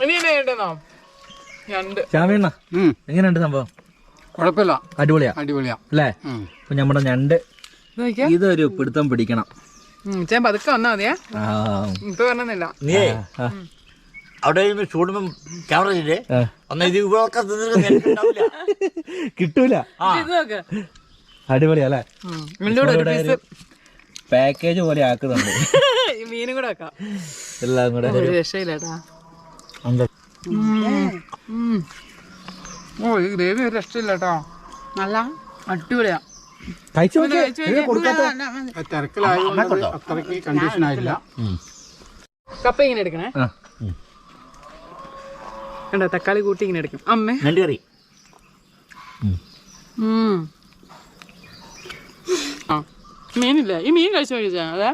ഇനി എന്നെ കേട്ടെന്നോ ഞണ്ട് ശ്യാമേണ്ണ എങ്ങനെയുണ്ട് സംഭവം? കുഴപ്പമില്ല, അടിപൊളിയാ അടിപൊളിയാ അല്ലേ? അപ്പൊ നമ്മുടെ ഞണ്ട് നോക്കിയാ ഇതൊരു പിടുത്തം പിടിക്കണം. ഞാൻ പതുക്കെ വന്നാ മതിയാ, ഇപ്പൊ പറഞ്ഞില്ല. നീ അവിടെ ചൂടുമ്പോ ക്യാമറ ചെയ്തേ അന്ന് ഇത് ഇവിടെ കിട്ടൂല. അടിപൊളിയാ അല്ലേ? പാക്കേജ് പോലെ ആക്കുന്നുണ്ട്. മീനും കൂടെ വെക്കാം, എല്ലാം കൂടെ രക്ഷയില്ലേട്ടാ. ഓ ഈ ഗ്രേവി ഒരു രക്ഷയില്ല കേട്ടോ, നല്ല അടിപൊളിയാ. തിരക്കിലായതുകൊണ്ട് അത്രയ്ക്ക് കണ്ടീഷൻ ആയില്ല. കപ്പ ഇങ്ങനെ എടുക്കണേ കണ്ടോ, തക്കാളി കൂട്ടി ഇങ്ങനെ എടുക്കും അമ്മേ. ഞണ്ട് കറി ആ മീനില്ലേ, ഈ മീൻ കഴിച്ചു കഴിച്ചാ അതെ.